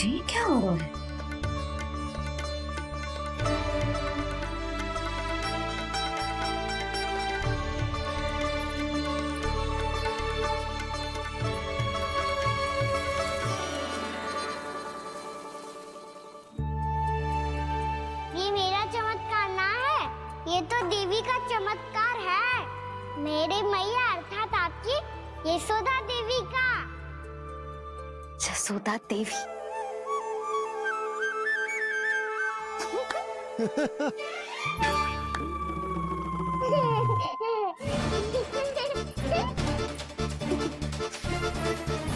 जी क्या हो रहा है? ये मेरा चमत्कार ना है, ये तो देवी का चमत्कार है। मेरे मैया अर्थात आपकी यशोदा देवी का। जसोदा देवी।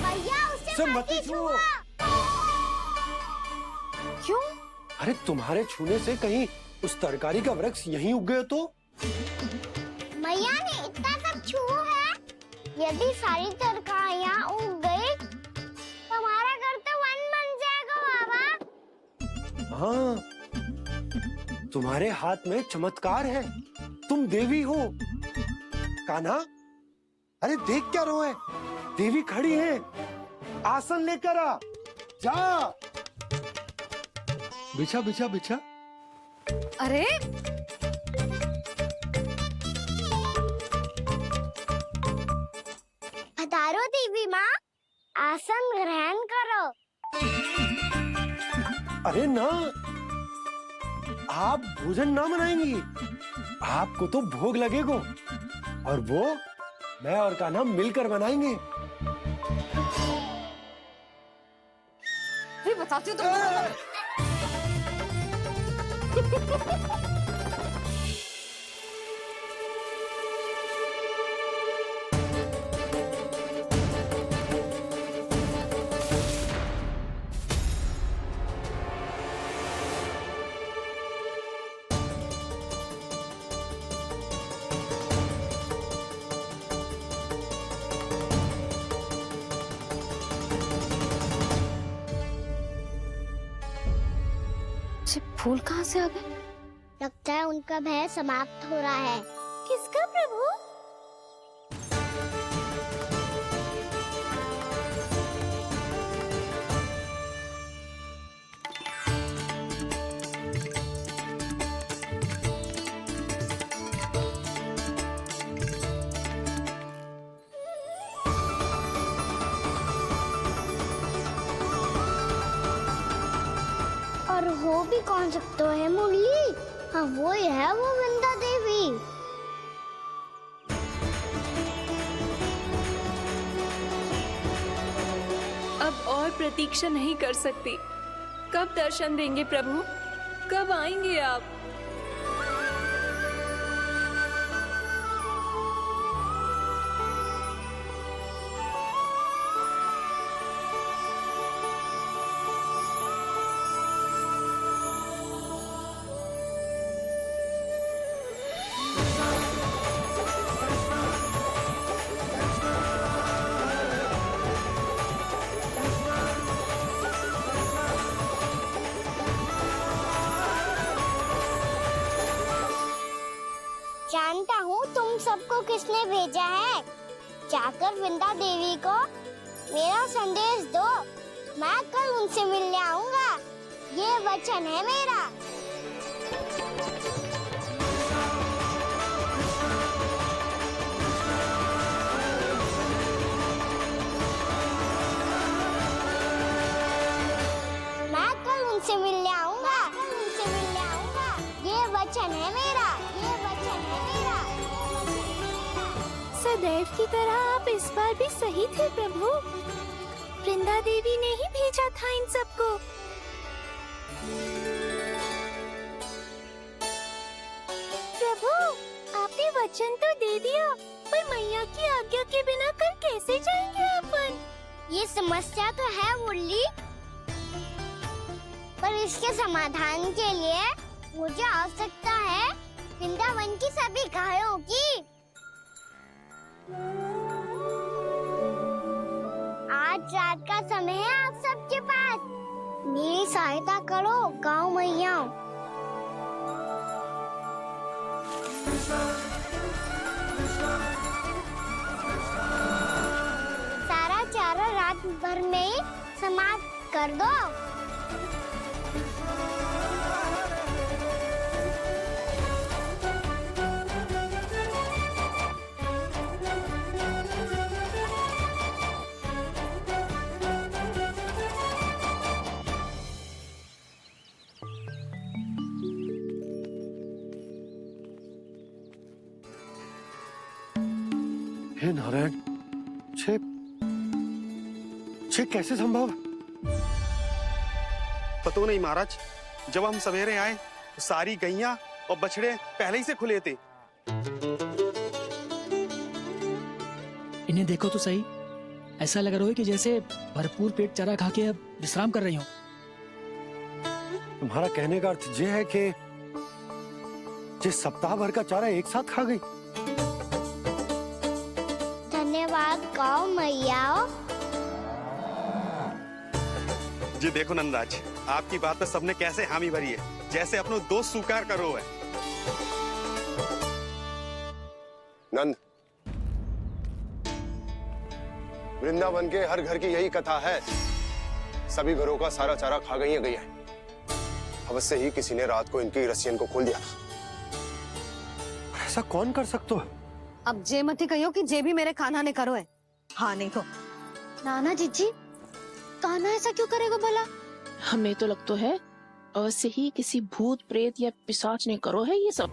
भैया उसे सब मत मत ही छुओ। छुओ। क्यों? अरे तुम्हारे छूने से कहीं उस तरकारी का वृक्ष यहीं उग गया तो? मैया ने इतना सब छुआ है, यदि सारी तरकारियां उग गई तो हमारा घर तो वन बन जाएगा बाबा। हाँ, तुम्हारे हाथ में चमत्कार है, तुम देवी हो। कान्हा, अरे देख क्या रो है, देवी खड़ी है, आसन लेकर आ, जा। बिछा बिछा बिछा। अरे पधारो देवी माँ, आसन ग्रहण करो। अरे ना, आप भोजन ना मनाएंगी, आपको तो भोग लगेगा और वो मैं और कान्हा मिलकर बनाएंगे। फिर बताती हूँ तुम। फूल कहाँ से आ गए? लगता है उनका भय समाप्त हो रहा है। किसका प्रभु? और हो भी कौन सकता है मुरली? हाँ वो ही है, वो वृंदा देवी। अब और प्रतीक्षा नहीं कर सकती। कब दर्शन देंगे प्रभु? कब आएंगे आप? जानता हूँ तुम सबको किसने भेजा है। जाकर वृंदा देवी को मेरा संदेश दो, मैं कल उनसे मिलने आऊंगा, ये वचन है मेरा। मैं कल उनसे मिलने आऊंगा, ये वचन है मेरा, ये वचन है मेरा। सदैव की तरह आप इस बार भी सही थे प्रभु। वृंदा देवी ने ही भेजा था इन सबको। प्रभु, आपने वचन तो दे दिया, पर मैया की आज्ञा के बिना कल कैसे जाएंगे अपन? ये समस्या तो है मुरली, पर इसके समाधान के लिए मुझे आवश्यकता है वृंदावन की सभी गायों की। आज रात का समय है आप सबके पास, मेरी सहायता करो गाँव मैया। सारा चारा रात भर में ही समाप्त कर दो। हे नारायण, छे कैसे संभव? पता नहीं महाराज, जब हम सवेरे आए तो सारी गैया और बछड़े पहले ही से खुले थे। इन्हें देखो तो सही, ऐसा लग रहा है कि जैसे भरपूर पेट चारा खा के अब विश्राम कर रही हो। तुम्हारा कहने का अर्थ ये है कि जिस सप्ताह भर का चारा एक साथ खा गई। धन्यवाद गौ मैया। जी देखो नंदराज, आपकी बात पे सबने कैसे हामी भरी है, जैसे अपनो दोस्त स्वीकार करो है। नंद, वृंदावन के हर घर की यही कथा है। सभी घरों का सारा चारा खा गई है गैया। अवश्य ही किसी ने रात को इनकी रस्सियन को खोल दिया था। ऐसा कौन कर सकता है? अब जे मती कहियो कि जे भी मेरे कान्हा ने करो है। हाँ नहीं तो नाना जीजी, कान्हा ऐसा क्यों करेगा भला? हमें तो लगता है अवश्य ही किसी भूत प्रेत या पिशाच ने करो है ये सब।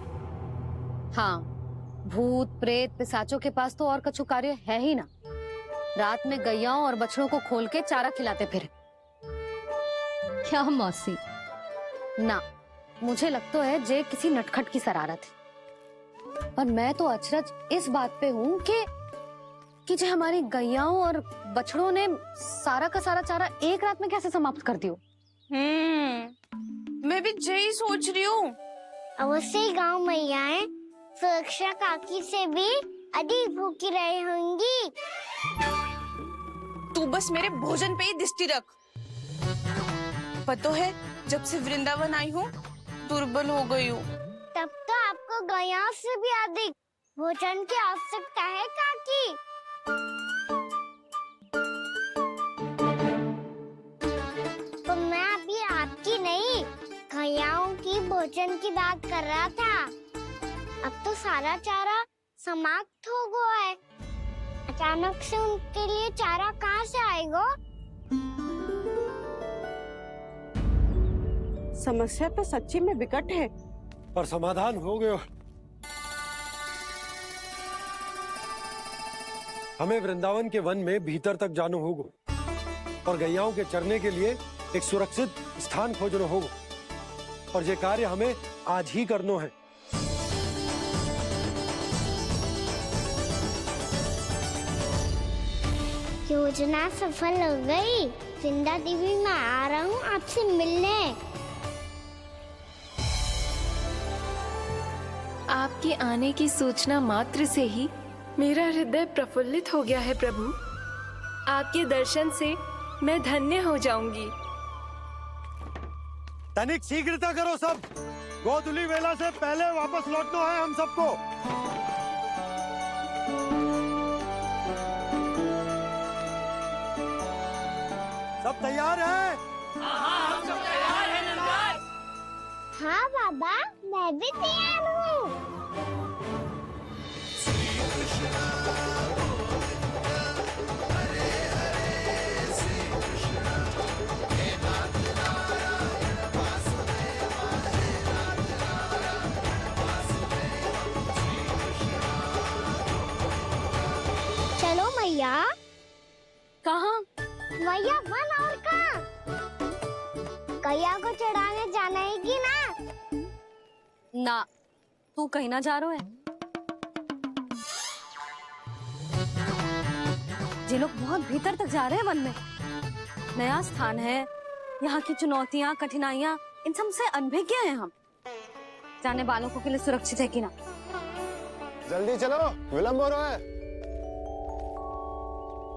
हाँ, भूत प्रेत पिशाचों के पास तो और कछु कार्य है ही ना। रात में गैयाओं और बछड़ों को खोल के चारा खिलाते फिर। क्या मौसी? ना, मुझे लगता है जे किसी नटखट की शरारत है। पर मैं तो अचरज इस बात पे हूँ कि जो हमारी गैयाओं और बछड़ों ने सारा का सारा चारा एक रात में कैसे समाप्त कर दियो। मैं भी यही सोच रही हूँ। अवश्य ही गाँव मैयाएं सुरक्षा काकी से भी अधिक भूखी रही होंगी। तू बस मेरे भोजन पे ही दृष्टि रख। पता है, जब से वृंदावन आई हूँ दुर्बल हो गई हूँ। तब तो आपको गैया से भी अधिक भोजन की आवश्यकता है काकी। तो मैं अभी आपकी नहीं, गैयाओं की भोजन की बात कर रहा था। अब तो सारा चारा समाप्त हो गया है। अचानक से उनके लिए चारा कहाँ से आएगा? समस्या तो सच्ची में विकट है, पर समाधान हो गयो। हमें वृंदावन के वन में भीतर तक जाना होगा और गैयाओं के चरने के लिए एक सुरक्षित स्थान खोजना होगा। और ये कार्य हमें आज ही करना है। योजना सफल हो गई। वृंदा देवी, मैं आ रहा हूँ आपसे मिलने। आपके आने की सूचना मात्र से ही मेरा हृदय प्रफुल्लित हो गया है प्रभु। आपके दर्शन से मैं धन्य हो जाऊंगी। तनिक शीघ्रता करो सब। गोधुली वेला से पहले वापस लौटना है हम सबको। सब तैयार है? हाँ बाबा, मैं भी तैयार हूँ। चलो मैया। कहाँ? मैया वन और कहाँ? गैया को चढ़ाने जाना है कि ना? ना, तू कहीं ना जा रहा है। ये लोग बहुत भीतर तक जा रहे हैं वन में। नया स्थान है, यहाँ की चुनौतियाँ, कठिनाइयाँ, इन सब से अनभिज्ञ हैं हम। जाने वालों के लिए सुरक्षित है कि ना? जल्दी चलो, विलंब हो रहा है।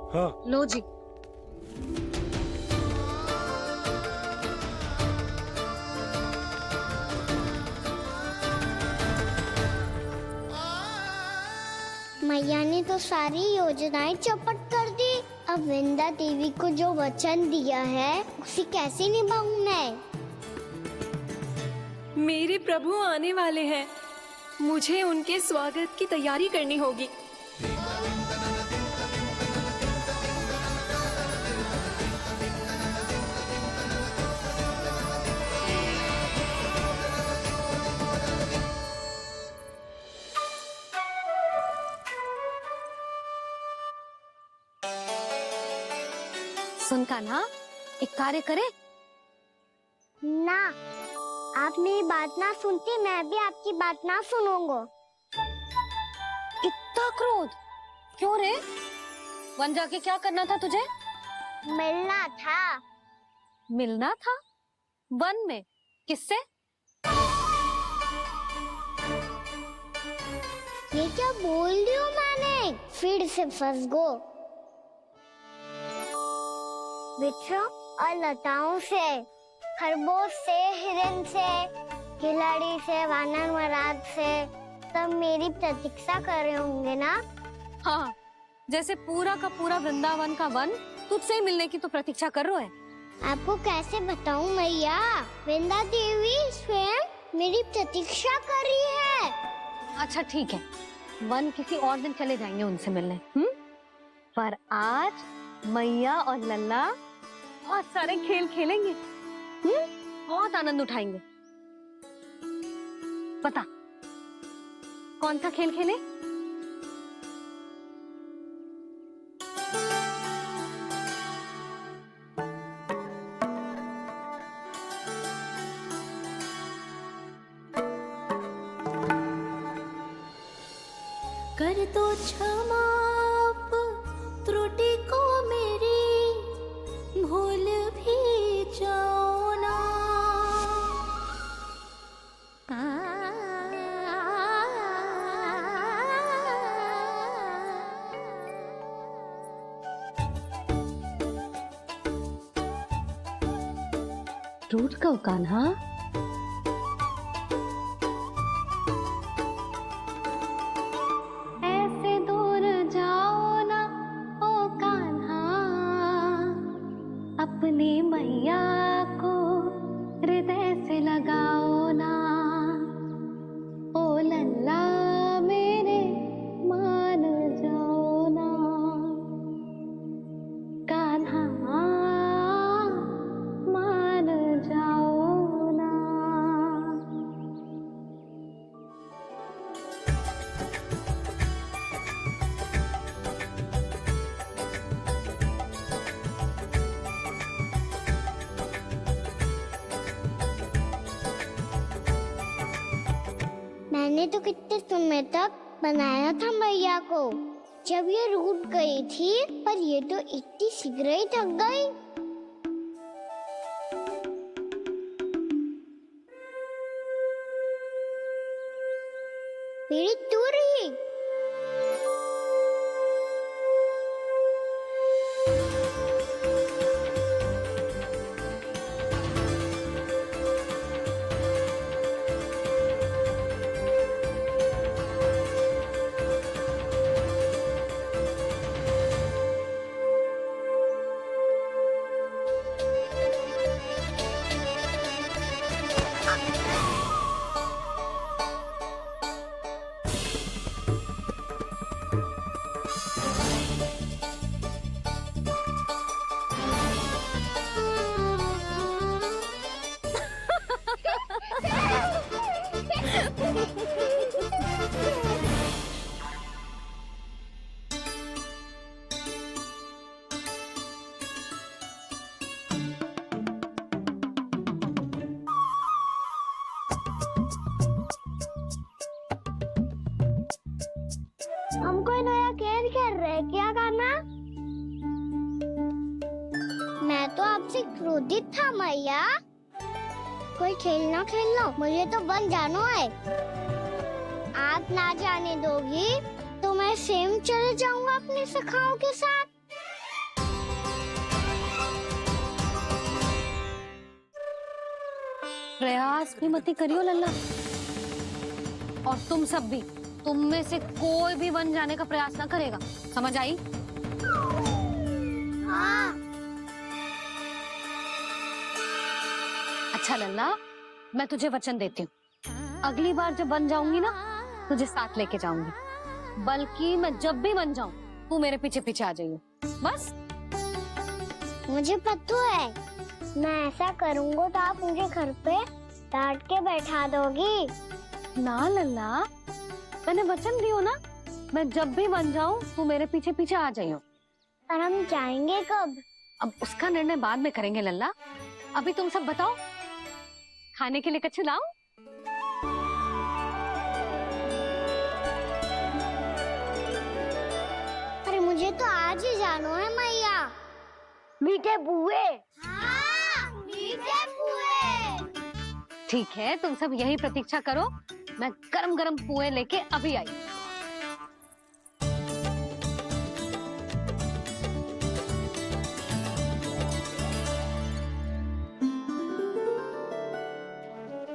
हाँ। लो जी। मैया ने तो सारी योजनाएं चौपट कर दी। अब वृंदा देवी को जो वचन दिया है उसे कैसे निभाऊं मैं? मेरे प्रभु आने वाले हैं, मुझे उनके स्वागत की तैयारी करनी होगी। सुन कान्हा, एक कार्य करे। ना, आप मेरी बात ना सुनती, मैं भी आपकी बात ना सुनूंगा। इतना क्रोध क्यों रे? वन जाके क्या करना था तुझे? मिलना था। मिलना था? वन में? किससे? ये क्या बोल रही हूँ मैंने? फिर से फंस गो। वृक्षों और लताओं से, खरगोश से, हिरन से, खिलाड़ी से, वानर महाराज से, सब मेरी प्रतीक्षा कर रहे होंगे ना? हाँ, जैसे पूरा का पूरा वृंदावन का वन तुझसे ही मिलने की तो प्रतीक्षा कर रहा है। आपको कैसे बताऊं मैया? वृंदा देवी स्वयं मेरी प्रतीक्षा कर रही है। अच्छा ठीक है, वन किसी और दिन चले जाएंगे उनसे मिलने। पर आज मैया और लल्ला बहुत सारे खेल खेलेंगे। बहुत आनंद उठाएंगे। पता कौन सा खेल खेले? कर दो क्षमा त्रुटि को मेरी, भूल भी जाओ ना। रूठ कब कान्हा? ऐसे दूर जाओ ना ओ कान्हा, अपनी मैया को हृदय से लगाओ ना। ओ लल्ला मेरे मान जाओ ना, कान्हा मान जाओ ना। मैंने तो कितने समय तक बनाया था मैया को, जब ये रूठ गई थी, पर ये तो इतनी शीघ्र ही थक गई। पीड़ित तू रही। हम कोई नया खेल खेल रहे हैं क्या करना? मैं तो आपसे क्रोधित था मैया। कोई खेलना खेलना, मुझे तो बन जाना है। आप ना जाने दोगी तो मैं स्वयं चले जाऊंगा अपने सखाओं के साथ। प्रयास भी मत करियो लल्ला, और तुम सब भी, तुम में से कोई भी वन जाने का प्रयास ना करेगा, समझ आई? हाँ। अच्छा लल्ला, मैं तुझे वचन देती हूँ, अगली बार जब वन जाऊंगी ना, तुझे साथ लेके जाऊंगी। बल्कि मैं जब भी वन जाऊं, तू मेरे पीछे पीछे आ जाइयो, बस। मुझे पता है, मैं ऐसा करूंगा तो आप मुझे घर पे डांट के बैठा दोगी। ना लल्ला, मैंने वचन दियो ना, मैं जब भी वन जाऊं तू मेरे पीछे पीछे आ जाइयो। पर हम जाएंगे कब? अब उसका निर्णय बाद में करेंगे लल्ला। अभी तुम सब बताओ, खाने के लिए कच्छ लाऊं? अरे मुझे तो आज ही जाना है मैया। मीठे पुए। हाँ, मीठे पुए। ठीक है, तुम सब यही प्रतीक्षा करो, मैं गरम गरम पुए लेके अभी आई।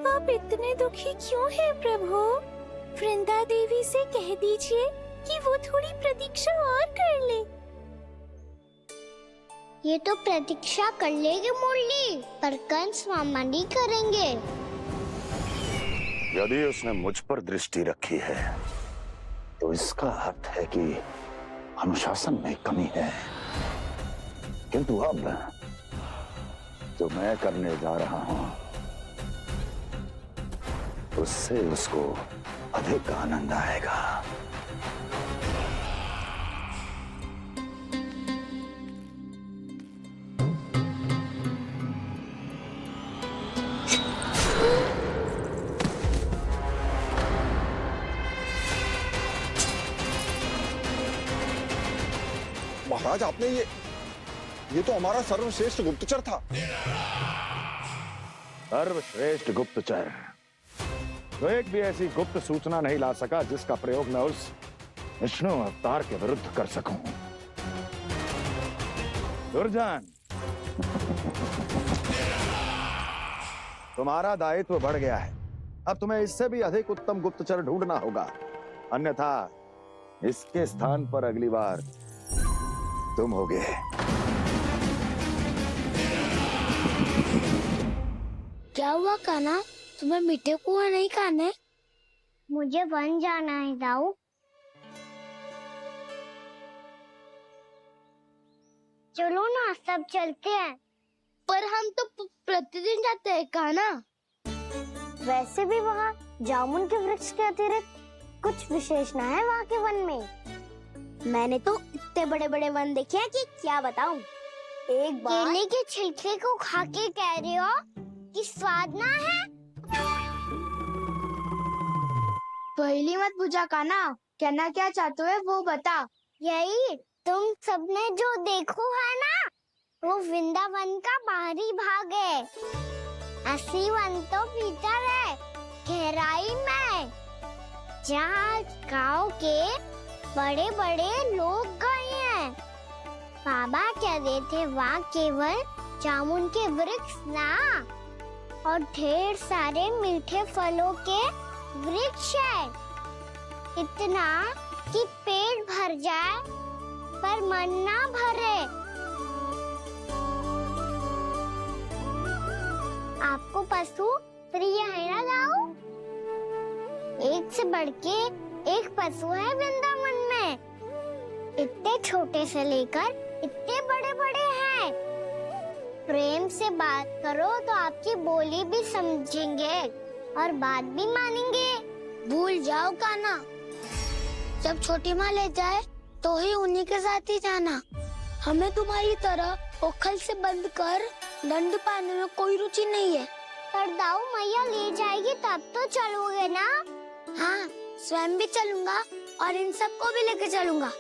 आप इतने दुखी क्यों हैं प्रभु? वृंदा देवी से कह दीजिए कि वो थोड़ी प्रतीक्षा और कर ले। ये तो प्रतीक्षा कर लेगी मुरली, पर कंस मामा नहीं करेंगे। यदि उसने मुझ पर दृष्टि रखी है तो इसका अर्थ है कि अनुशासन में कमी है। किंतु अब जो मैं करने जा रहा हूं उससे उसको अधिक आनंद आएगा। महाराज, आपने ये तो हमारा सर्वश्रेष्ठ गुप्तचर था। सर्वश्रेष्ठ गुप्तचर तो एक भी ऐसी गुप्त सूचना नहीं ला सका जिसका प्रयोग मैं उस विष्णु अवतार के विरुद्ध कर सकूं। दुर्जन, तुम्हारा दायित्व बढ़ गया है। अब तुम्हें इससे भी अधिक उत्तम गुप्तचर ढूंढना होगा, अन्यथा इसके स्थान पर अगली बार तुम होगे। क्या हुआ कान्हा, तुम्हें मीठे पुआ नहीं खाने? मुझे वन जाना है दाऊ। चलो ना, सब चलते हैं। पर हम तो प्रतिदिन जाते हैं कान्हा। वैसे भी वहाँ जामुन के वृक्ष के अतिरिक्त कुछ विशेष ना है वहाँ के वन में। मैंने तो इतने बड़े बड़े वन देखे हैं कि क्या बताऊं। एक बार केले के छिलके को खा के कह रहे हो कि स्वाद ना है? पहली मत पूछा कान्हा, कहना क्या चाहते हो वो बता। यही तुम सबने जो देखो है ना, वो वृंदावन का बाहरी भाग है। असली वन तो भीतर है, गहराई में, जहाँ गाँव के बड़े बड़े लोग गए हैं। बाबा कह रहे थे वहाँ केवल जामुन के वृक्ष ना, और ढेर सारे मीठे फलों के वृक्ष है। इतना कि पेट भर जाए पर मन ना भरे। आपको पशु प्रिय है ना दाऊ? एक से बढ़ के एक पशु है वृंदावन में। इतने छोटे से लेकर इतने बड़े बड़े हैं। प्रेम से बात करो तो आपकी बोली भी समझेंगे और बात भी मानेंगे। भूल जाओ कान्हा, जब छोटी माँ ले जाए तो ही उन्हीं के साथ ही जाना। हमें तुम्हारी तरह ओखल से बंद कर दंड पाने में कोई रुचि नहीं है। पर दाऊ मैया ले जाएगी तब तो चलोगे ना? हाँ, स्वयं भी चलूंगा और इन सबको भी लेके चलूंगा।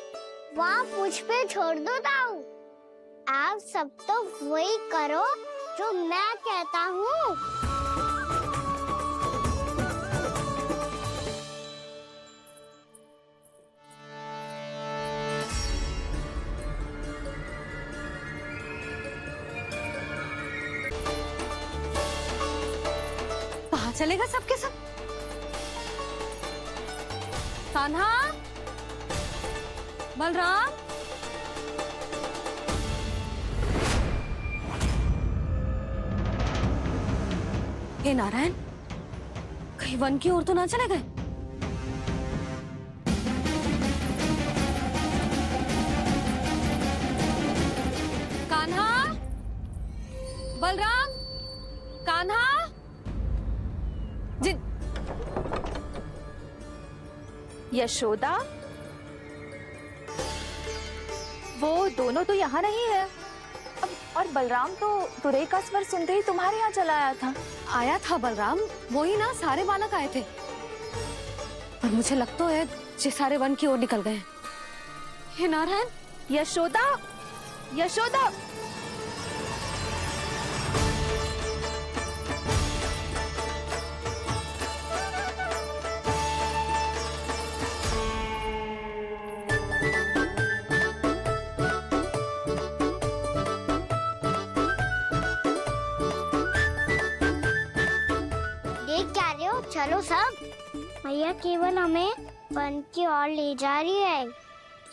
वहाँ मुझ पे छोड़ दो दाऊ। आप सब तो वही करो जो मैं कहता हूँ। कहाँ चलेगा सबके सब? कान्हा, बलराम, हे नारायण, कहीं वन की ओर तो ना चले गए? कान्हा, बलराम, कान्हा, यशोदा, वो दोनों तो यहाँ नहीं है। अब और बलराम तो तुरई का स्वर सुनते ही तुम्हारे यहाँ चला आया था। आया था बलराम, वही ना सारे बालक आए थे। पर मुझे लगता है ये सारे वन की ओर निकल गए हैं। हे नारायण! यशोदा, यशोदा! देख क्या रहे हो? चलो सब। मैया केवल हमें वन की ओर ले जा रही है।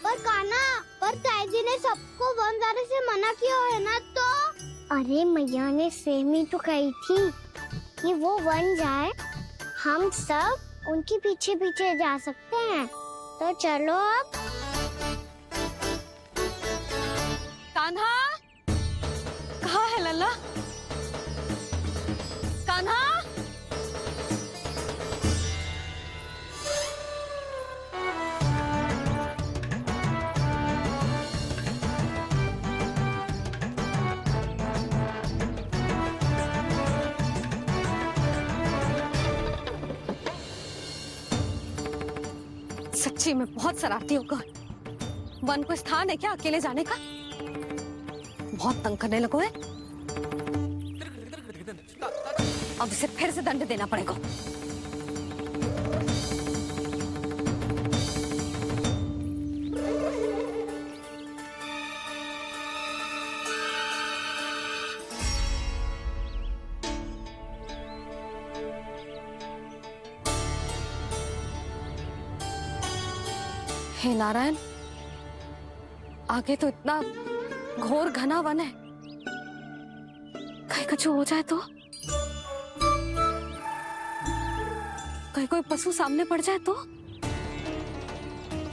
पर कान्हा, पर ताईजी ने सबको वन जाने से मना किया है ना तो? अरे मैया ने सेम ही तो कही थी कि वो वन जाए, हम सब उनके पीछे पीछे जा सकते हैं। तो चलो अब। कान्हा, कहाँ है लल्ला? कान्हा! सच्ची में बहुत शरारती होगा। वन को स्थान है क्या अकेले जाने का? बहुत तंग करने लगो है। अब इसे फिर से दंड देना पड़ेगा। हे नारायण, आगे तो इतना घोर घना वन है, कहीं कुछ हो जाए तो? कहीं कोई पशु सामने पड़ जाए तो?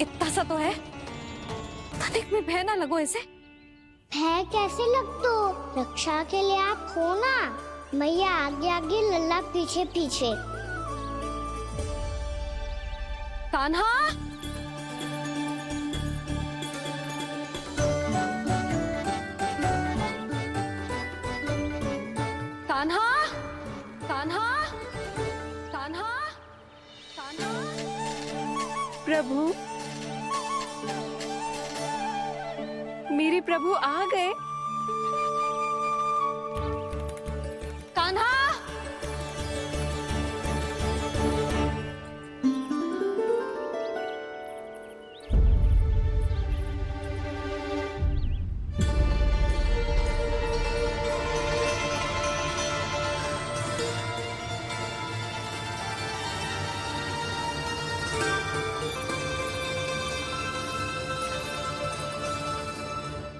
इतना सा तो है, तनिक भी भय ना लगो इसे। भय कैसे लग तो? रक्षा के लिए आप हो ना। मैया आगे आगे, लल्ला पीछे पीछे। कान्हा! कान्हा! कान्हा! कान्हा! कान्हा! प्रभु, मेरे प्रभु आ गए। कान्हा!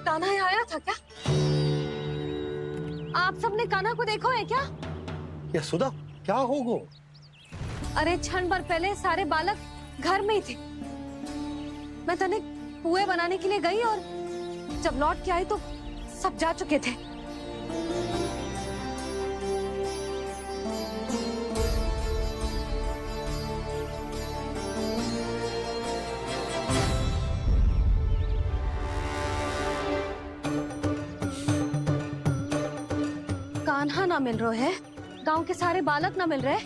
कान्हा यहाँ आया था क्या? आप सबने कान्हा को देखो है क्या? यशोदा, क्या हो गो? अरे क्षण भर पहले सारे बालक घर में ही थे। मैं तनिक पुए बनाने के लिए गई और जब लौट के आई तो सब जा चुके थे। कान्हा ना मिल रहे है, गांव के सारे बालक ना मिल रहे,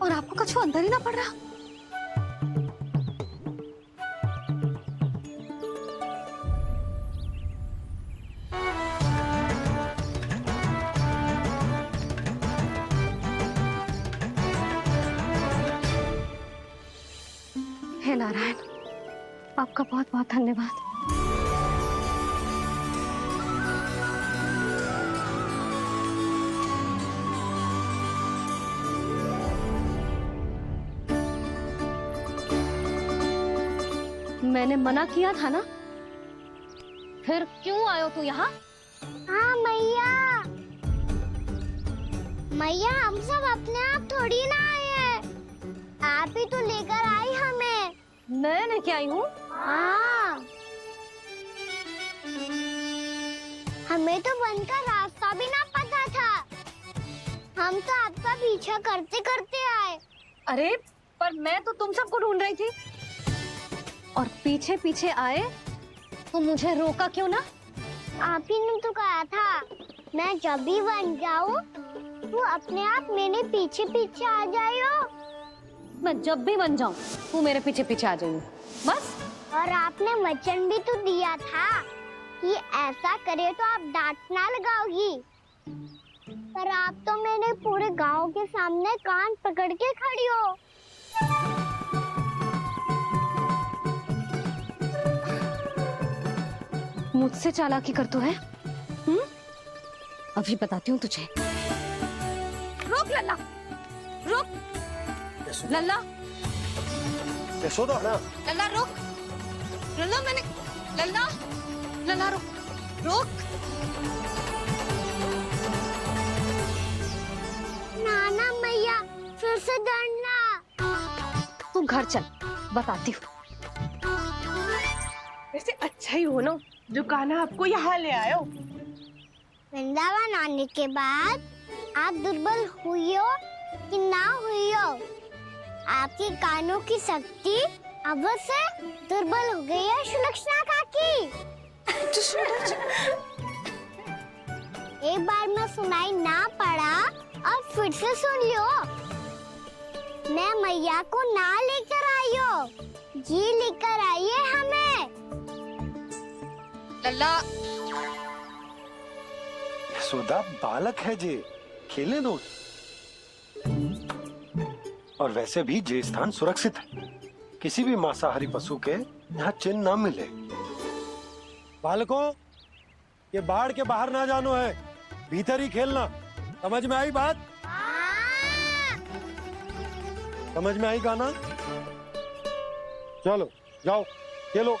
और आपको कछु अंदर ही ना पड़ रहा। हे नारायण, आपका बहुत बहुत धन्यवाद। मैंने मना किया था ना, फिर क्यों आयो तू यहाँ? हाँ मैया, मैया हम सब अपने आप थोड़ी ना आए हैं, आप ही तो लेकर आई हमें। मैं लेके आई हूँ? हाँ, हमें तो वन का रास्ता भी ना पता था, हम तो आपका पीछा करते करते आए। अरे पर मैं तो तुम सबको ढूंढ रही थी, और पीछे पीछे आए तो मुझे रोका क्यों ना? आप ही ने तो कहा था मैं जब भी बन जाऊं तू अपने आप मेरे पीछे पीछे आ जाइयो। मैं जब भी बन जाऊं तू मेरे पीछे पीछे आ जाइयो बस। और आपने वचन भी तो दिया था कि ऐसा करे तो आप डांट ना लगाओगी, पर आप तो मेरे पूरे गांव के सामने कान पकड़ के खड़ी हो। मुझसे चालाकी कर तो है? अभी बताती हूँ तुझे। रोक लल्ला, रोक लल्ला, यशोदा ना लल्ला रोक, लल्ला मैंने, लल्ला, लल्ला रोक, रोक। नाना मैया फिर से डरना। तू घर चल, बताती हूँ। वैसे अच्छा ही हो ना जो कान्हा आपको यहाँ ले आयो। वृंदावन आने के बाद आप दुर्बल हुई हो कि ना हुई हो, आपके कानों की शक्ति अब से दुर्बल हो गई है सुलक्षणा काकी। एक बार में सुनाई ना पड़ा और फिर से सुन लो। मैं मैया को ना लेकर आई हो, जी लेकर आई है हमें। लल्ला, यशोदा बालक है जे, खेले दो। और वैसे भी जे स्थान सुरक्षित है, किसी भी मांसाहारी पशु के यहाँ चिन्ह ना मिले। बालकों, ये बाढ़ के बाहर ना जानो है, भीतर ही खेलना। समझ में आई बात? समझ में आई गाना? चलो जाओ खेलो।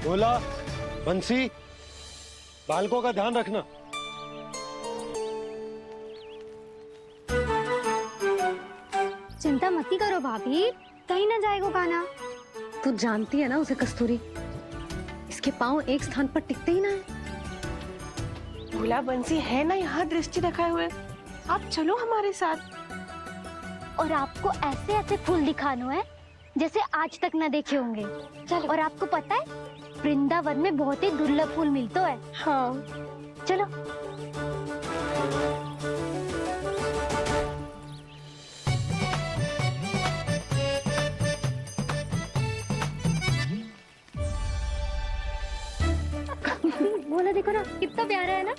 बोला बंसी, बालकों का ध्यान रखना। चिंता मत करो भाभी, कहीं ना जाएगा कान्हा। तू जानती है ना उसे कस्तूरी, इसके पांव एक स्थान पर टिकते ही ना है। भोला बंसी है ना यहाँ दृष्टि रखाए हुए, आप चलो हमारे साथ। और आपको ऐसे ऐसे फूल दिखानो है जैसे आज तक न देखे होंगे। चलो। और आपको पता है वृंदावन में बहुत ही दुर्लभ फूल मिलते हैं। हाँ चलो। बोला देखो ना कितना प्यारा है ना।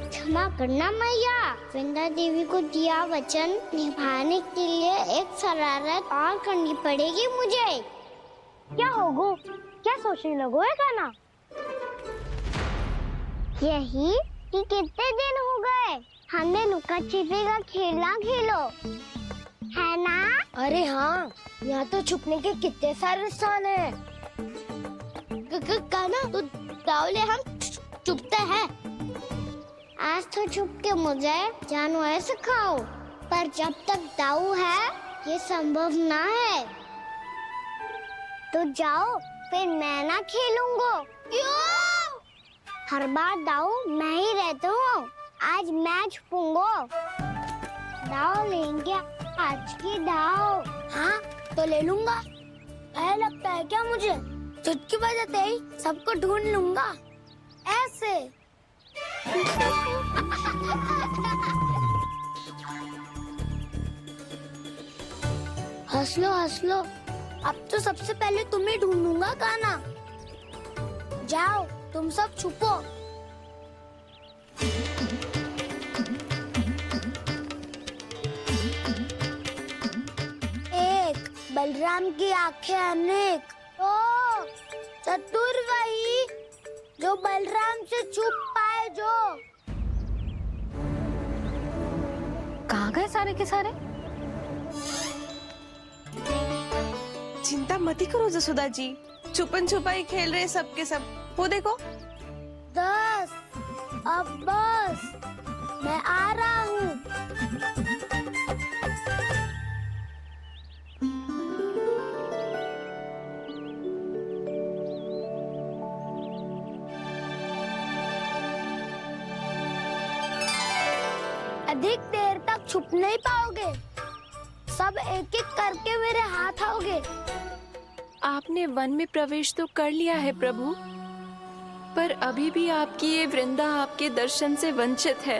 क्षमा करना मैया, वृंदा देवी को दिया वचन निभाने के लिए एक शरारत और करनी पड़ेगी मुझे। क्या होगो? क्या सोचने लगो है कान्हा? यही कि कितने दिन हो गए हमने लुका छिपी का खेलना खेलो, है ना? अरे हाँ, यहाँ तो छुपने के कितने सारे स्थान है। कान्हा तो दावले हम छुपते हैं। आज तो छुप के मुझे जानवर सिखाओ, पर जब तक दाऊ है ये संभव ना है। तो जाओ, फिर मैं ना खेलूंगा। क्यों? हर बार दाऊ मैं ही रहता हूँ, आज मैं छुपूंगा। दाऊ लेंगे आज की दाऊ। हाँ तो ले लूंगा। ऐसा लगता है क्या मुझे? चुटकी बजाते ही सबको ढूंढ लूंगा ऐसे। हंस लो, अब तो सबसे पहले तुम्हें ढूंढूंगा कान्हा। जाओ तुम सब छुपो। एक बलराम की आंखें अनेक। ओ चतुर वही जो बलराम से छुप पाए। जो कहाँ गए सारे के सारे? चिंता मत करो जसोदा जी, छुपन छुपाई खेल रहे सबके सब। वो देखो 10 अब बस, मैं आ रहा हूँ। अधिक देर तक छुप नहीं पाओगे, सब एक एक करके मेरे हाथ आओगे। आपने वन में प्रवेश तो कर लिया है प्रभु, पर अभी भी आपकी ये वृंदा आपके दर्शन से वंचित है।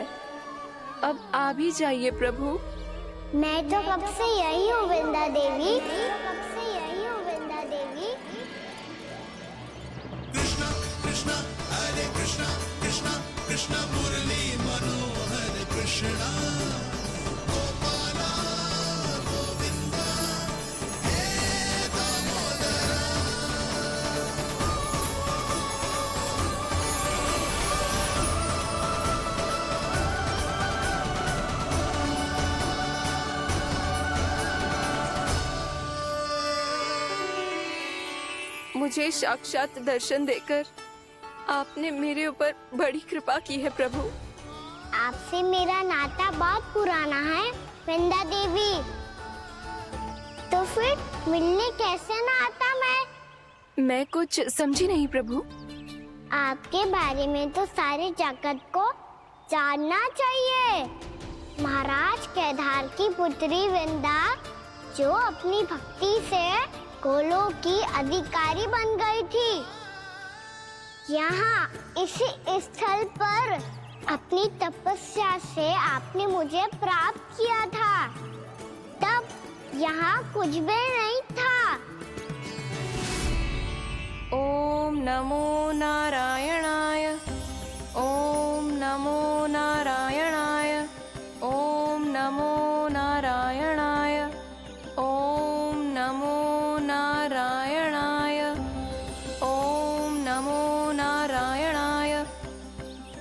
अब आ भी जाइए प्रभु। मैं तो कब से यही हूँ वृंदा देवी, कब से यही हूँ वृंदा देवी। कृष्णा कृष्णा हरे कृष्णा कृष्णा कृष्णा मुरली मनोहर कृष्णा गोपाला गोविंदा हे दामोदरा। मुझे साक्षात दर्शन देकर आपने मेरे ऊपर बड़ी कृपा की है प्रभु। आपसे मेरा नाता बहुत पुराना है वृंदा देवी, तो फिर मिलने कैसे ना आता मैं कुछ समझी नहीं प्रभु। आपके बारे में तो सारे जगत को जानना चाहिए। महाराज केदार की पुत्री वृंदा जो अपनी भक्ति से गोलोक की अधिकारी बन गई थी, यहाँ इसी स्थल पर अपनी तपस्या से आपने मुझे प्राप्त किया था। तब यहाँ कुछ भी नहीं था। ओम नमो नारायणाय, ओम नमो नारायणाय, ओम नमो नारायणाय, ओम नमो नारायणाय, ओम नमो नारायणाय,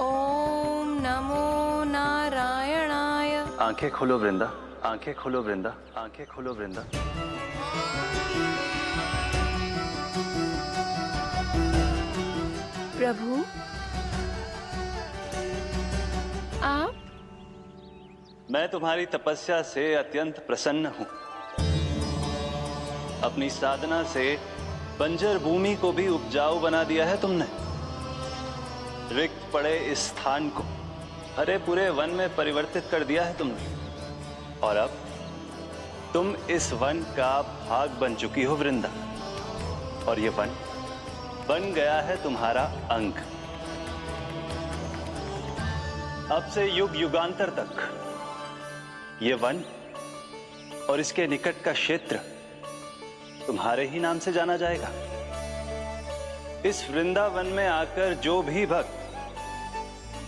ओम नमो नारायणाय। आंखें खोलो वृंदा, आंखें खोलो वृंदा, आंखें खोलो वृंदा। प्रभु आप? मैं तुम्हारी तपस्या से अत्यंत प्रसन्न हूं। अपनी साधना से बंजर भूमि को भी उपजाऊ बना दिया है तुमने। रिक्त पड़े इस स्थान को हरे पूरे वन में परिवर्तित कर दिया है तुमने, और अब तुम इस वन का भाग बन चुकी हो वृंदा, और ये वन बन गया है तुम्हारा अंग। अब से युग युगांतर तक ये वन और इसके निकट का क्षेत्र तुम्हारे ही नाम से जाना जाएगा। इस वृंदावन में आकर जो भी भक्त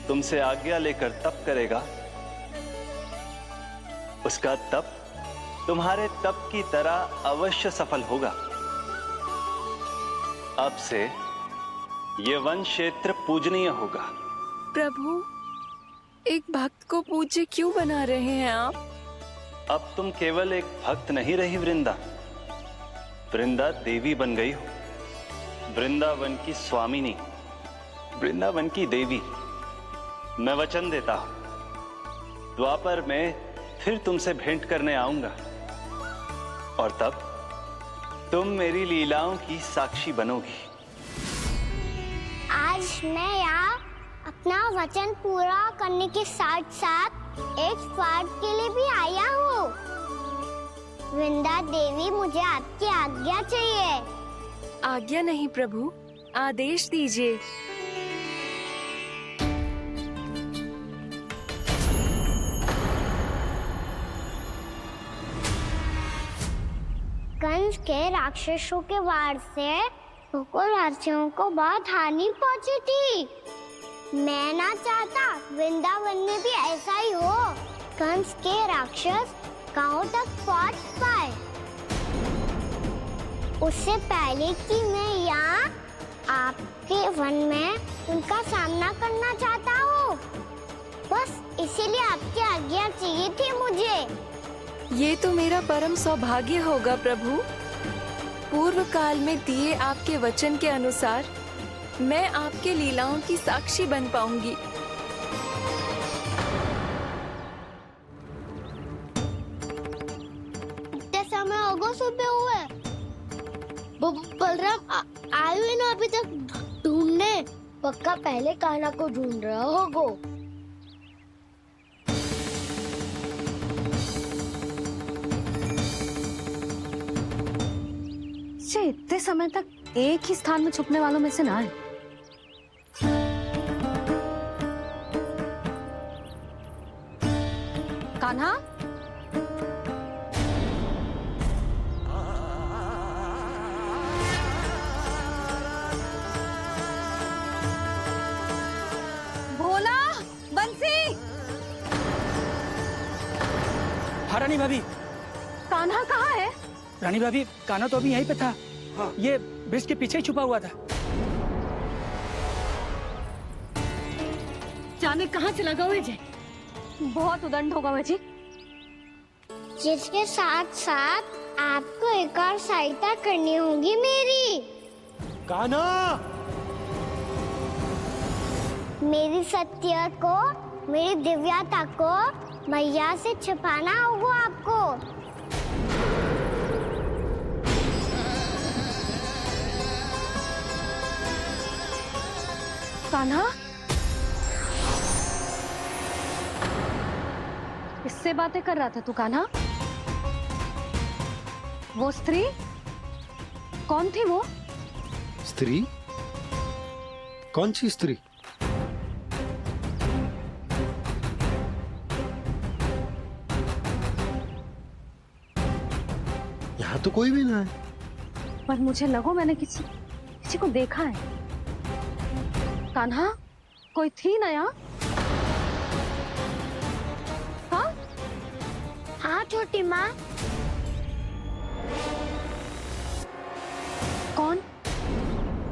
तुमसे आज्ञा लेकर तप करेगा, उसका तप तुम्हारे तप की तरह अवश्य सफल होगा। अब से ये वन क्षेत्र पूजनीय होगा। प्रभु, एक भक्त को पूज्य क्यों बना रहे हैं आप? अब तुम केवल एक भक्त नहीं रही वृंदा, वृंदा देवी बन गई हो। वृंदावन की स्वामिनी, वृंदावन की देवी। मैं वचन देता हूं, द्वापर में फिर तुमसे भेंट करने आऊंगा, और तब तुम मेरी लीलाओं की साक्षी बनोगी। आज मैं यहाँ अपना वचन पूरा करने के साथ साथ एक स्वार्थ के लिए भी आया हूँ। वृंदा देवी, मुझे आपकी आज्ञा चाहिए। आज्ञा नहीं प्रभु, आदेश दीजिए। कंस के राक्षसों के वार से गोकुलवासियों को बहुत हानि पहुंची थी। मैं ना चाहता वृंदावन में भी ऐसा ही हो। कंस के राक्षस गांव तक पहुंच पाए, उससे पहले कि मैं यहाँ आपके वन में उनका सामना करना चाहता हूँ। बस इसीलिए आपकी आज्ञा चाहिए थी मुझे। ये तो मेरा परम सौभाग्य होगा प्रभु। पूर्व काल में दिए आपके वचन के अनुसार मैं आपके लीलाओं की साक्षी बन पाऊंगी। इतने समय होगा सुबह हुए। बलराम आयु ना अभी तक ढूंढने। पक्का पहले कान्हा को ढूंढ रहा होगा। बच्चे इतने समय तक एक ही स्थान में छुपने वालों में से ना है। कान्हा, भोला, बंसी। हाँ रानी भाभी। कान्हा कहाँ है? रानी भाभी, कान्हा तो अभी यहीं पे था। हाँ। ये ब्रिज के पीछे ही छुपा हुआ था। जाने कहाँ चला गया विजय? बहुत उदंड होगा वजी। जिसके साथ साथ आपको एक और सहायता करनी होगी मेरी। कान्हा, मेरी सत्य को, मेरी दिव्यता को मैया से छिपाना होगा आपको। कान्हा, किससे बातें कर रहा था तू कान्हा? वो स्त्री कौन थी? वो स्त्री? कौन सी स्त्री? यहाँ तो कोई भी ना है। पर मुझे लगो मैंने किसी को देखा है। कान्हा, कोई थी ना यहाँ? हाँ? हाँ छोटी माँ। कौन?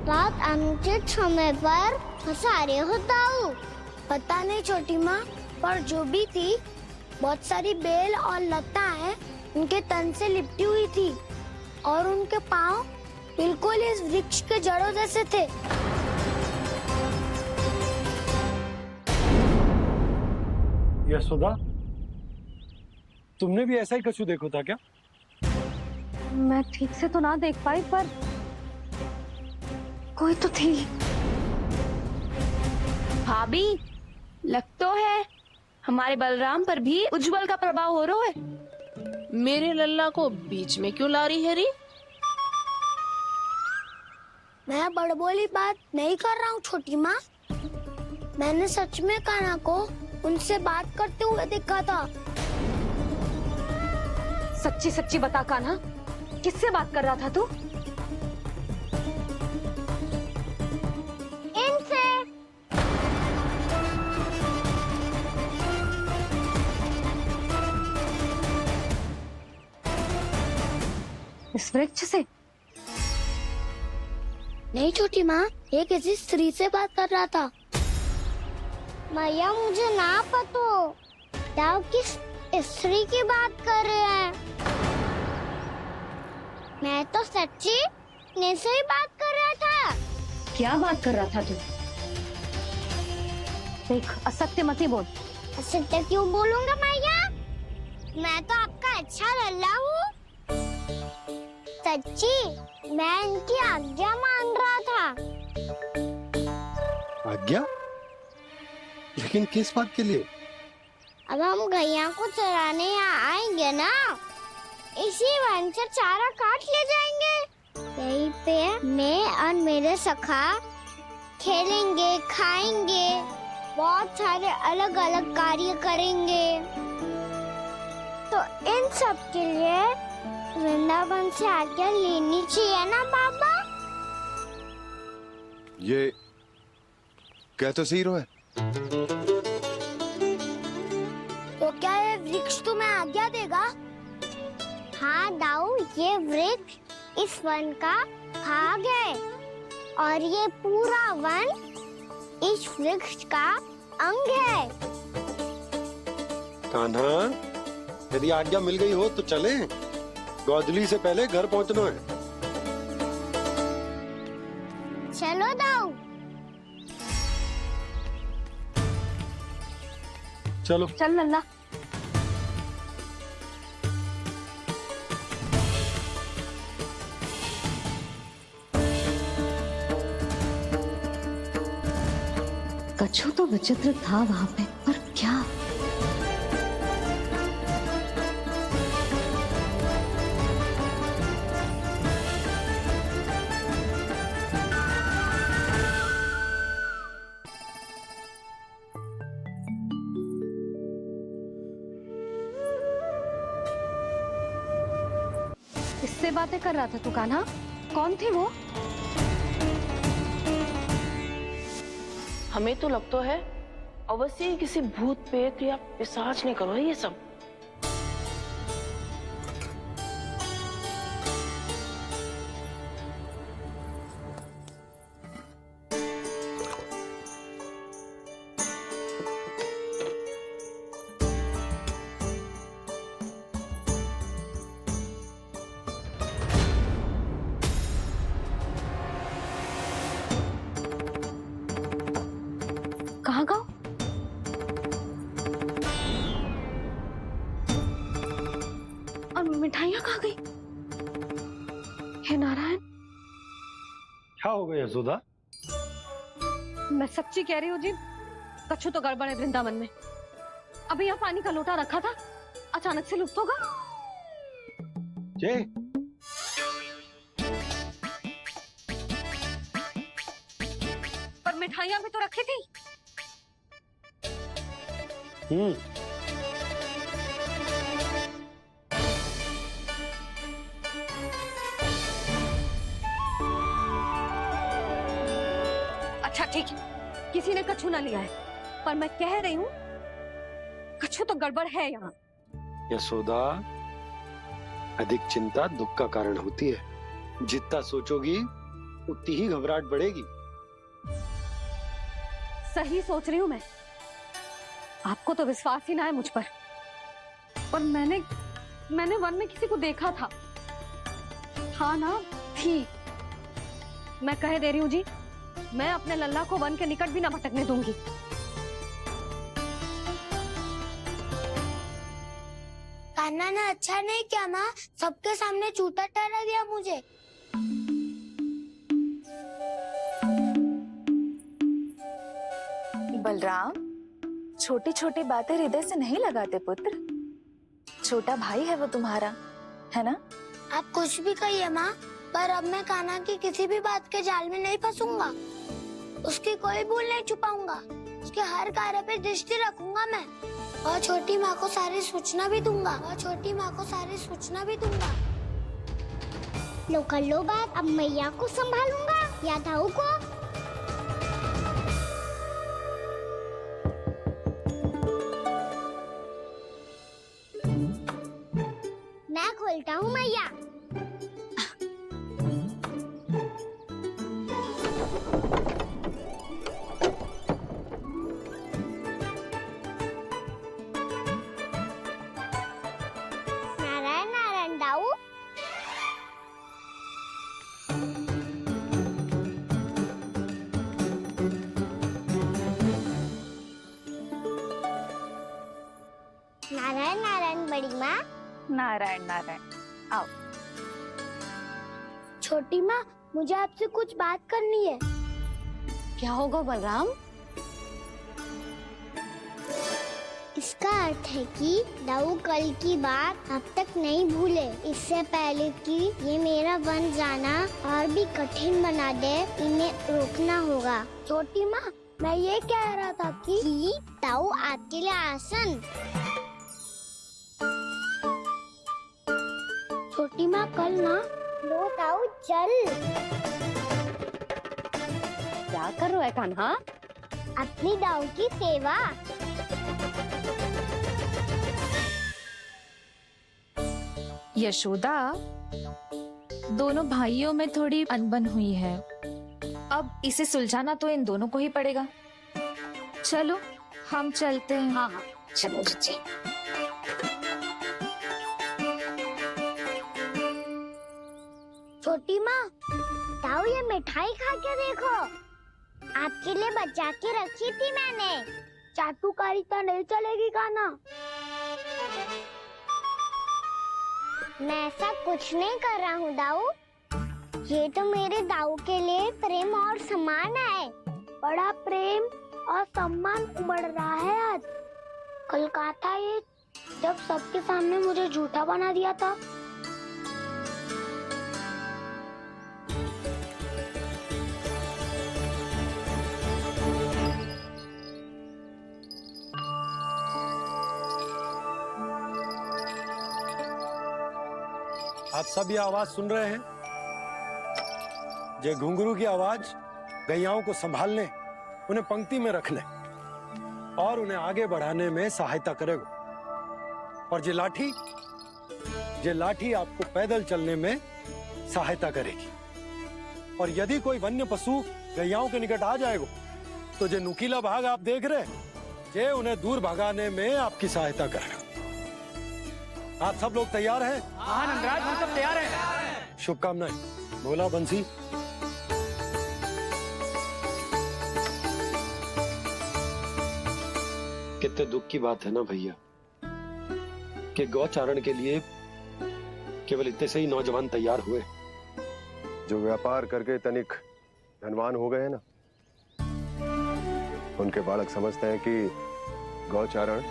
रात अनुचित समय पर फंसारे होता हूँ। पता नहीं छोटी माँ, पर जो भी थी बहुत सारी बेल और लताएं उनके तन से लिपटी हुई थी और उनके पाँव बिल्कुल इस वृक्ष के जड़ों जैसे थे। यशोदा, तुमने भी ऐसा ही कछु देखो था क्या? मैं ठीक से तो ना देख पाई, पर कोई तो थी। भाभी, लग तो है हमारे बलराम पर भी उज्जवल का प्रभाव हो रहा है। मेरे लल्ला को बीच में क्यों ला रही है री? मैं बड़बोली बात नहीं कर रहा हूँ छोटी माँ। मैंने सच में कान्हा को उनसे बात करते हुए देखा था। सच्ची सच्ची बता कान्हा, किससे बात कर रहा था तू? इनसे। इस वृक्ष से? नहीं छोटी माँ, ये किसी स्त्री से बात कर रहा था। मैया मुझे ना पतो दाव किस स्त्री की बात कर रहे हैं। मैं तो सच्ची ने से ही बात कर रहा था। क्या बात कर रहा था तू? देख, असत्य मत ही बोल। असत्य क्यों बोलूंगा मैया? मैं तो आपका अच्छा लल्ला हूँ। सच्ची मैं इनकी आज्ञा मान रहा था। आज्ञा? लेकिन किस बात के लिए? अब हम गैया को चराने यहाँ आएंगे ना, इसी वन से चारा काट ले जाएंगे। यहीं पे मैं और मेरे सखा खेलेंगे, खाएंगे, बहुत सारे अलग अलग कार्य करेंगे। तो इन सब के लिए वृंदावन से आज्ञा लेनी चाहिए ना बाबा? ये कह तो सही रहा है। तो क्या ये वृक्ष तुम्हें आज्ञा देगा? हाँ दाऊ, ये वृक्ष इस वन का भाग है और ये पूरा वन इस वृक्ष का अंग है। कान्हा, यदि आज्ञा मिल गई हो तो चले। गोधली से पहले घर पहुंचना है। चलो दाऊ। चलो चल लल्ला। कछु तो विचित्र था वहां पे, पर क्या? किससे बातें कर रहा था तू कान्हा? कौन थे वो? हमें तो लगता है अवश्य ही किसी भूत प्रेत या पिशाच ने करो है ये सब। कहाँ गाँव? और मिठाइयाँ कहाँ गई? हे नारायण, क्या हो गया यशोदा? मैं सच्ची कह रही हूँ जी, कछु तो गड़बड़ है वृंदावन में। अभी यहाँ पानी का लोटा रखा था, अचानक से लुप्त होगा। जय, पर मिठाइयाँ भी तो रखी थी। अच्छा ठीक है, किसी ने कछु ना लिया है, पर मैं कह रही हूँ कछु तो गड़बड़ है यहाँ। यशोदा, अधिक चिंता दुख का कारण होती है। जितना सोचोगी उतनी ही घबराहट बढ़ेगी। सही सोच रही हूँ मैं। आपको तो विश्वास ही ना है मुझ पर मैंने वन में किसी को देखा था। हाँ ना, थी। मैं कह दे रही हूँ जी, मैं अपने लल्ला को वन के निकट भी ना भटकने दूंगी। कान्हा ने अच्छा नहीं किया माँ, सबके सामने झूठा ठहरा दिया मुझे। बलराम, छोटी छोटी बातें हृदय से नहीं लगाते पुत्र। छोटा भाई है वो तुम्हारा, है ना? आप कुछ भी कहिए माँ, पर अब मैं कान्हा की किसी भी बात के जाल में नहीं फंसूंगा। उसकी कोई भूल नहीं छुपाऊंगा। उसके हर कार्य पे दृष्टि रखूंगा मैं, और छोटी माँ को सारी सूचना भी दूंगा। लो कर लो बात, अब मैया को संभालूंगा या दाऊ को। मैं खोलता हूँ मैया। नारायण नारायण दाऊ। नारायण नारायण बड़ी माँ। नारायण नारायण, आओ। छोटी माँ, मुझे आपसे कुछ बात करनी है। क्या होगा बलराम? इसका अर्थ है कि दाऊ कल की बात अब तक नहीं भूले। इससे पहले कि ये मेरा वन जाना और भी कठिन बना दे, इन्हें रोकना होगा। छोटी माँ, मैं ये कह रहा था कि दाऊ आपके लिए आसन। छोटी माँ, कल ना लो दाऊ चल। क्या कर रहा है कान्हा? अपनी दाऊ की सेवा। यशोदा, दोनों भाइयों में थोड़ी अनबन हुई है। अब इसे सुलझाना तो इन दोनों को ही पड़ेगा। चलो हम चलते हैं। हाँ हाँ, चलो जी। छोटी माँ, दाऊ ये मिठाई खा के देखो। आपके लिए बचा के रखी थी मैंने। चाटुकारिता नहीं चलेगी कान्हा। मैं ऐसा कुछ नहीं कर रहा हूँ दाऊ। ये तो मेरे दाऊ के लिए प्रेम और सम्मान है। बड़ा प्रेम और सम्मान उमड़ रहा है आज। कल कहा था ये, जब सबके सामने मुझे झूठा बना दिया था। आप सब ये आवाज सुन रहे हैं? ये घुंघरू की आवाज गैयाओं को संभालने, उन्हें पंक्ति में रखने और उन्हें आगे बढ़ाने में सहायता करेगा। और ये लाठी आपको पैदल चलने में सहायता करेगी। और यदि कोई वन्य पशु गैयाओं के निकट आ जाएगा तो जो नुकीला भाग आप देख रहे हैं, ये उन्हें दूर भगाने में आपकी सहायता करेगा। आप सब लोग तैयार हैं? हाँ नंदराज, हम सब तैयार हैं। शुभकामनाएं। बोला बंसी। कितने दुख की बात है ना भैया कि गौचारण के लिए केवल इतने से ही नौजवान तैयार हुए। जो व्यापार करके तनिक धनवान हो गए हैं ना, उनके बालक समझते हैं कि गौचारण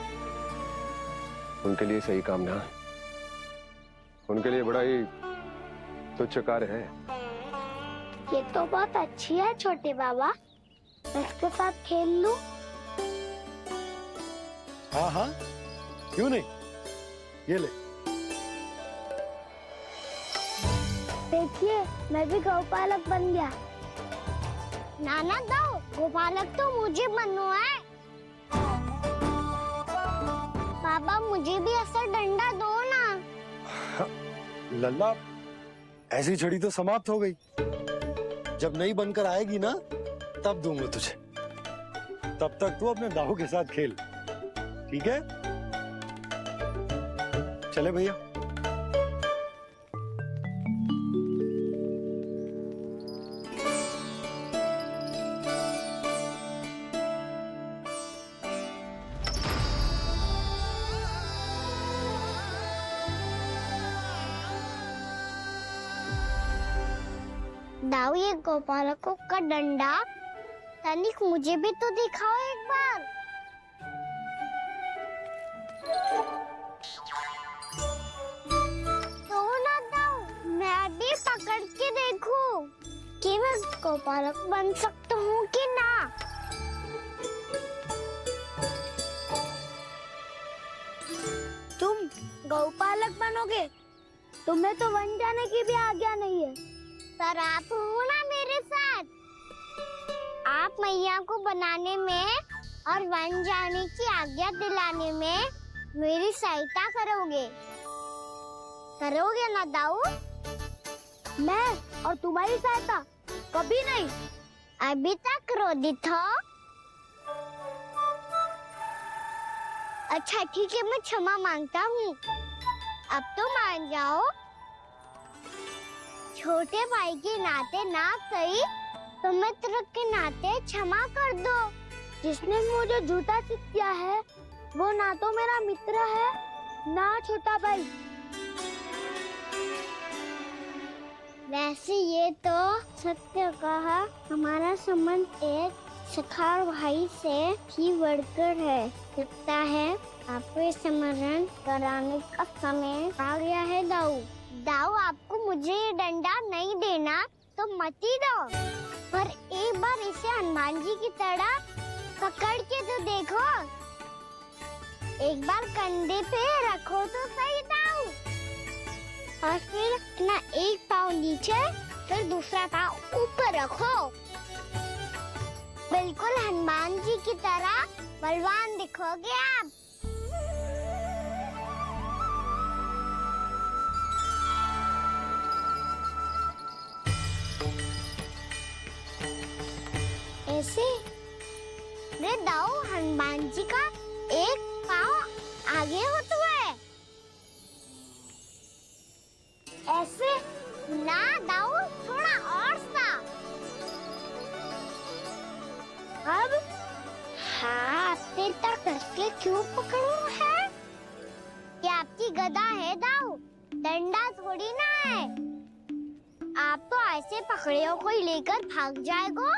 उनके लिए सही काम ना है, उनके लिए बड़ा ही तुच्छ कार्य है। ये तो बहुत अच्छी है छोटे बाबा, इसके साथ खेल लूं? हाँ हाँ, क्यों नहीं, ये ले। देखिए, मैं भी गौपालक बन गया। नाना दो, गौपालक तो मुझे बनना है। बाबा मुझे भी ऐसा डंडा दो ना। लल्ला, ऐसी छड़ी तो समाप्त हो गई। जब नई बनकर आएगी ना, तब दूंगा तुझे। तब तक तू अपने दाऊ के साथ खेल, ठीक है? चले भैया। दाऊ, ये गोपालकों का डंडा तनिक मुझे भी तो दिखाओ एक बार। तो ना दाऊ, मैं भी पकड़ के देखूं कि मैं गोपालक बन सकता हूँ कि ना। तुम गौपालक बनोगे? तुम्हें तो वन जाने की भी आज्ञा नहीं है। पर आप हो ना मेरे साथ। आप मैया को बनाने में और वन जाने की आज्ञा दिलाने में मेरी सहायता करोगे ना दाऊ? मैं और तुम्हारी सहायता कभी नहीं। अभी तक क्रोधित हो? अच्छा ठीक है, मैं क्षमा मांगता हूँ। अब तो मान जाओ। छोटे भाई के नाते ना सही तो मित्र के नाते क्षमा कर दो। जिसने मुझे झूठा सिखाया है वो ना तो मेरा मित्र है ना छोटा भाई। वैसे ये तो सत्य कहा, हमारा संबंध एक सखार भाई से भी बढ़कर है। लगता है आपको स्मरण कराने का समय आ गया है दाऊ। दाऊ, आपको मुझे ये डंडा नहीं देना तो मत ही दो, पर एक बार इसे हनुमान जी की तरह पकड़ के तो देखो। एक बार कंधे पे रखो तो सही दाऊ, और फिर अपना एक पाँव नीचे फिर दूसरा पाँव ऊपर रखो। बिल्कुल हनुमान जी की तरह बलवान दिखोगे आप। ऐसे मेरे दाऊ हनुमान जी का एक पाँव आगे होता है। ऐसे ना दाऊ, थोड़ा और सा। अब हाथ पे तक कसके क्यों पकड़ो है? ये आपकी गदा है दाऊ, डंडा थोड़ी ना है। आप तो ऐसे पकड़ियों को ही लेकर भाग जाएगो।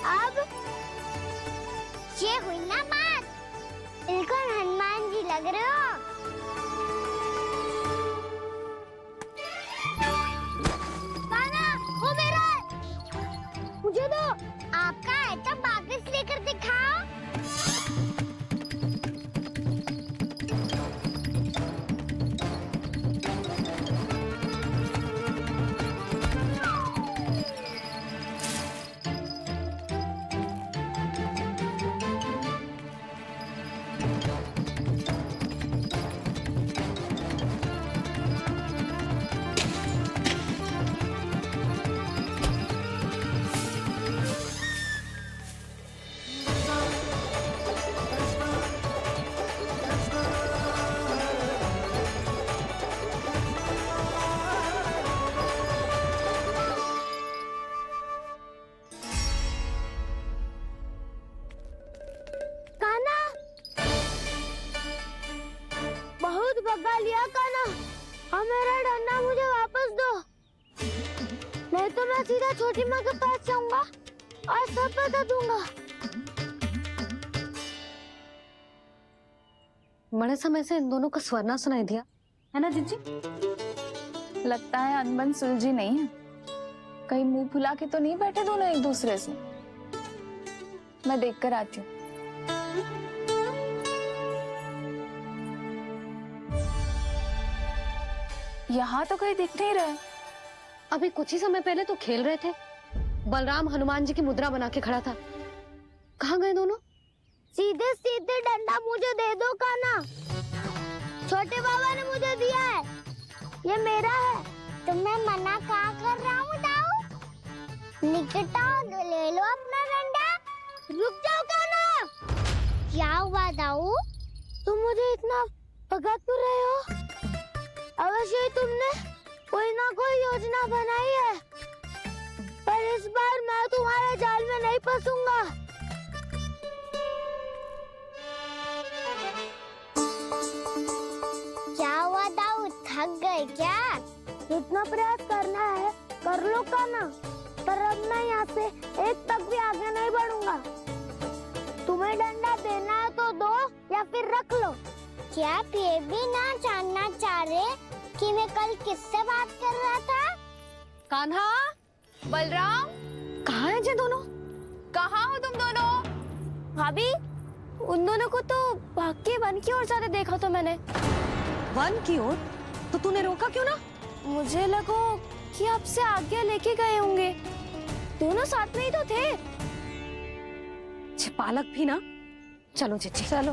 अब ये हुई ना बात, बिल्कुल हनुमान जी लग रहे हो। कान्हा, वो मेरा है। मुझे दो। आपका है तो वापस लेकर दिखाओ। भगा लिया कान्हा। हाँ मेरा डंडा मुझे वापस दो, नहीं तो मैं सीधा छोटी माँ के पास जाऊंगा और सब बता दूंगा। बड़े समय से इन दोनों का स्वर ना सुनाई दिया है ना जीजी? लगता है अनबन सुलझी नहीं है। कहीं मुंह फुला के तो नहीं बैठे दोनों एक दूसरे से। मैं देख कर आती हूँ। यहाँ तो कहीं दिख नहीं रहा। अभी कुछ ही समय पहले तो खेल रहे थे। बलराम हनुमान जी की मुद्रा बना के खड़ा था। कहाँ गए दोनों? सीधे सीधे डंडा मुझे दे दो कान्हा। छोटे बाबा ने मुझे दिया है, ये मेरा है। तो मैं मना कहाँ कर रहा हूँ दाऊ? निकट आओ, ले लो अपना डंडा। रुक जाओ कान्हा। क्या हुआ दाऊ? तुम मुझे इतना भगा क्यों रहे हो? अवश्य ही तुमने कोई ना कोई योजना बनाई है, पर इस बार मैं तुम्हारे जाल में नहीं फंसूंगा। क्या हुआ दाऊ, थक गए क्या? जितना प्रयास करना है कर लो कान्हा, पर अब मैं यहाँ से एक तक भी आगे नहीं बढ़ूंगा। तुम्हें डंडा देना है तो दो या फिर रख लो। क्या आप ये भी ना जानना चाह रहे कि मैं कल किससे बात कर रहा था? कान्हा, बलराम, कहाँ हैं ये दोनों? कहाँ हो तुम दोनों? भाभी, उन दोनों को तो भाग के वन की ओर जाते देखा तो मैंने। वन की ओर? तो तूने रोका क्यों ना? मुझे लगा कि आपसे आज्ञा लेके गए होंगे। दोनों साथ में ही तो थे। पालक भी ना। चलो जीजी चलो।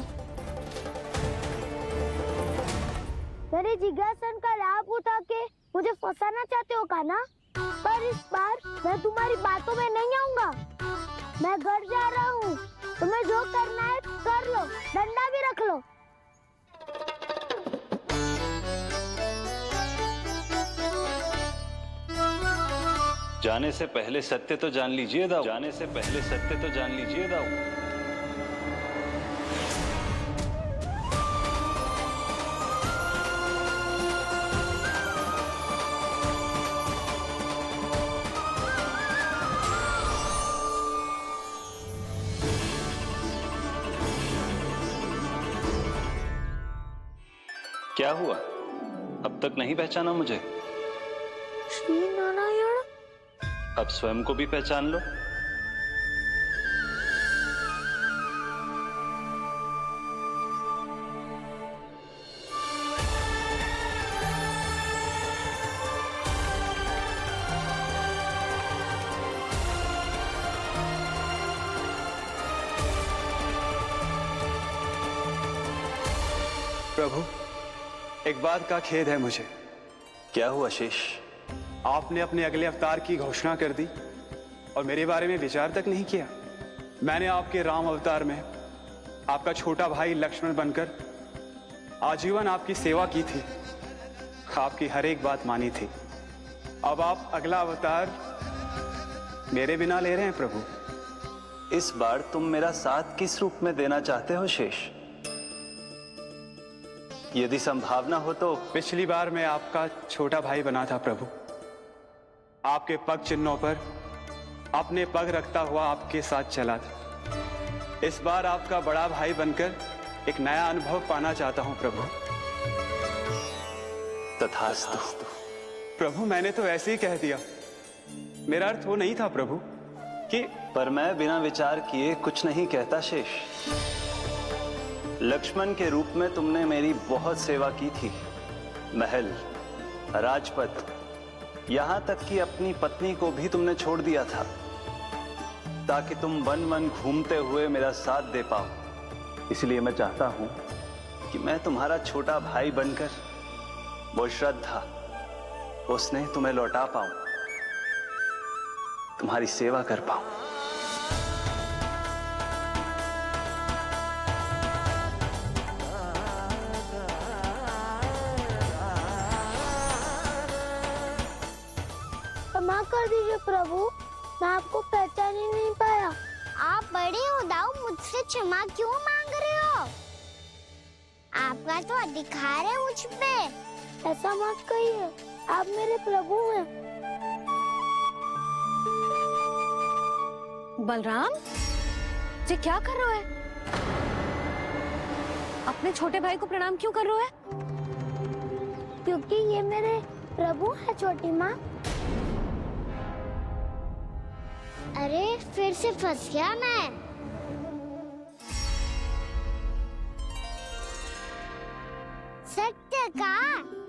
मेरे जिज्ञासन का लाभ उठा के मुझे फंसाना चाहते हो कान्हा? पर इस बार मैं तुम्हारी बातों में नहीं आऊंगा। मैं घर जा रहा हूँ, तुम्हें जो करना है कर लो, डंडा भी रख लो। जाने से पहले सत्य तो जान लीजिए दाऊ। जाने से पहले सत्य तो जान लीजिए दाऊ। क्या हुआ? अब तक नहीं पहचाना मुझे? श्री नारायण। अब स्वयं को भी पहचान लो। प्रभु, एक बात का खेद है मुझे। क्या हुआ शेष? आपने अपने अगले अवतार की घोषणा कर दी और मेरे बारे में विचार तक नहीं किया। मैंने आपके राम अवतार में आपका छोटा भाई लक्ष्मण बनकर आजीवन आपकी सेवा की थी, आपकी हर एक बात मानी थी। अब आप अगला अवतार मेरे बिना ले रहे हैं प्रभु। इस बार तुम मेरा साथ किस रूप में देना चाहते हो शेष? यदि संभावना हो तो। पिछली बार मैं आपका छोटा भाई बना था प्रभु। आपके पग चिन्हों पर अपने पग रखता हुआ आपके साथ चला था। इस बार आपका बड़ा भाई बनकर एक नया अनुभव पाना चाहता हूं प्रभु। तथास्तु। प्रभु, मैंने तो ऐसे ही कह दिया, मेरा अर्थ वो नहीं था प्रभु कि। पर मैं बिना विचार किए कुछ नहीं कहता शेष। लक्ष्मण के रूप में तुमने मेरी बहुत सेवा की थी। महल, राजपथ, यहां तक कि अपनी पत्नी को भी तुमने छोड़ दिया था ताकि तुम वन वन घूमते हुए मेरा साथ दे पाओ। इसलिए मैं चाहता हूं कि मैं तुम्हारा छोटा भाई बनकर वो श्रद्धा, वो स्नेह तुम्हें लौटा पाऊं, तुम्हारी सेवा कर पाऊं। क्षमा कर दीजिए प्रभु, मैं आपको पहचान ही नहीं पाया। आप बड़े हो दाऊ, मुझसे क्षमा क्यों मांग रहे हो? आपका तो अधिकार है मुझ पे। ऐसा मत कहिए, आप मेरे प्रभु हैं। बलराम जी क्या कर रहे हो? अपने छोटे भाई को प्रणाम क्यों कर रहे हो? क्योंकि ये मेरे प्रभु है छोटी माँ। अरे फिर से फंस गया मैं। सत्य का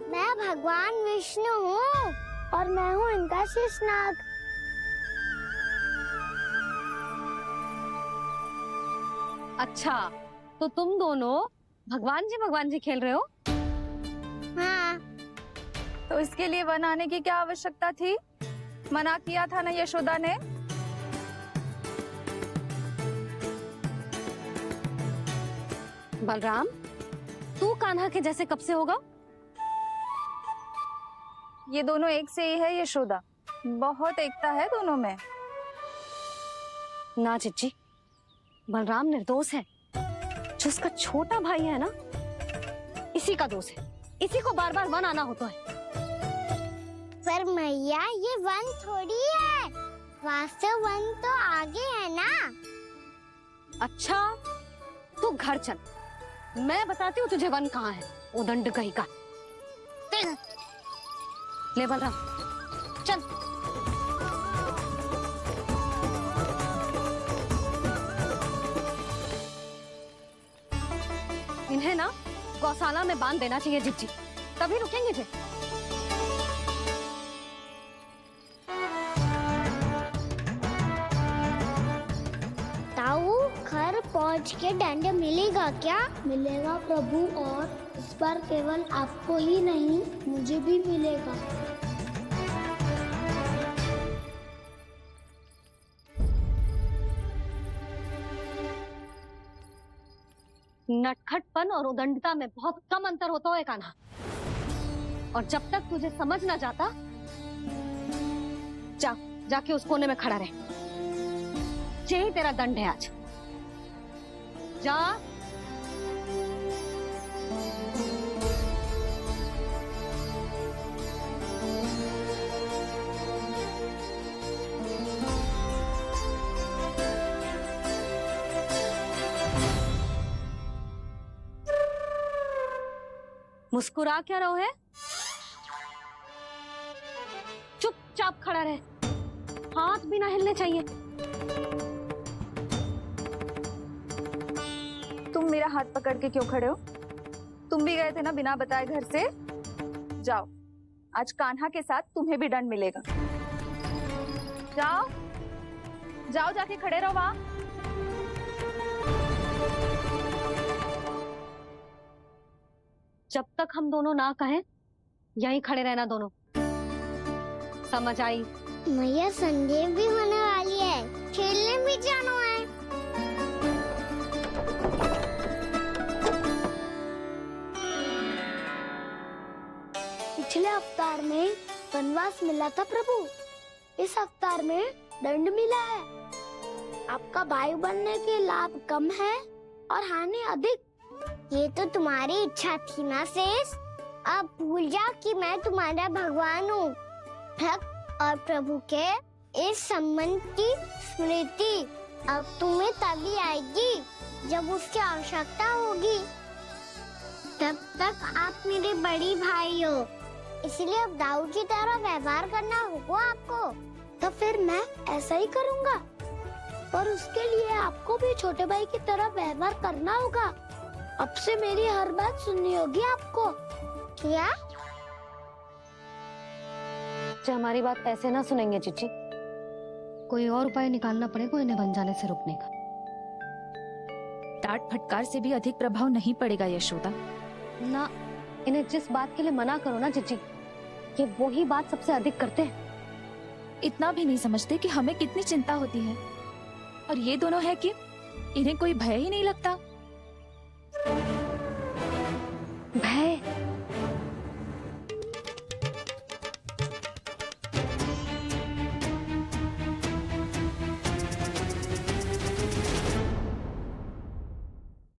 मैं भगवान विष्णु हूँ और मैं हूँ इनका शेषनाग। अच्छा, तो तुम दोनों भगवान जी खेल रहे हो? हाँ। तो इसके लिए वन आने की क्या आवश्यकता थी? मना किया था ना यशोदा ने। बलराम, तू कान्हा के जैसे कब से होगा? ये दोनों एक से ही है यशोदा, बहुत एकता है दोनों में। ना चिच्ची, बलराम निर्दोष है। जो उसका छोटा भाई है ना, इसी का दोष है। इसी को बार बार वन आना होता है। पर मैया ये वन थोड़ी है, वास्तव वन तो आगे है ना। अच्छा, तू घर चल, मैं बताती हूँ तुझे वन कहाँ है। उदंड कहीं का। ले बलराम चल। इन्हें ना गौशाला में बांध देना चाहिए जिज्जी, तभी रुकेंगे फिर। ताऊ, घर पहुँच के दंड मिलेगा क्या? मिलेगा प्रभु, और इस बार केवल आपको ही नहीं मुझे भी मिलेगा। नटखटपन और उदंडता में बहुत कम अंतर होता है कान्हा, और जब तक तुझे समझ ना जाता, जाके उस कोने में खड़ा रहे। यही तेरा दंड है आज। जा। मुस्कुरा क्या रहो है? चुपचाप खड़ा रहे, हाथ भी ना हिलने चाहिए। तुम मेरा हाथ पकड़ के क्यों खड़े हो? तुम भी गए थे ना बिना बताए घर से। जाओ, आज कान्हा के साथ तुम्हें भी दंड मिलेगा। जाओ जाओ, जाके खड़े रहो वहां। जब तक हम दोनों ना कहें, यहीं खड़े रहना दोनों। समझ आई? मैया संडे भी होने वाली है, खेलने भी जाना है। पिछले अवतार में वनवास मिला था प्रभु, इस अवतार में दंड मिला है। आपका भाई बनने के लाभ कम है और हानि अधिक। ये तो तुम्हारी इच्छा थी ना शेष। अब भूल जा कि मैं तुम्हारा भगवान हूँ। भक्त और प्रभु के इस संबंध की स्मृति अब तुम्हें तभी आएगी जब उसकी आवश्यकता होगी। तब तक आप मेरे बड़ी भाई हो, इसलिए अब दाऊ की तरह व्यवहार करना होगा आपको। तो फिर मैं ऐसा ही करूँगा, पर उसके लिए आपको भी छोटे भाई की तरह व्यवहार करना होगा। अब से मेरी हर बात सुननी होगी आपको। क्या? जो हमारी बात ऐसे ना सुनेंगे चिच्ची, कोई और उपाय निकालना पड़ेगा इन्हें बन जाने से रुकने का। डांट फटकार से भी अधिक प्रभाव नहीं पड़ेगा यशोदा। ना, इन्हें जिस बात के लिए मना करो ना चिच्ची, ये वही बात सबसे अधिक करते हैं। इतना भी नहीं समझते कि हमें कितनी चिंता होती है, और ये दोनों है कि इन्हें कोई भय ही नहीं लगता। भय?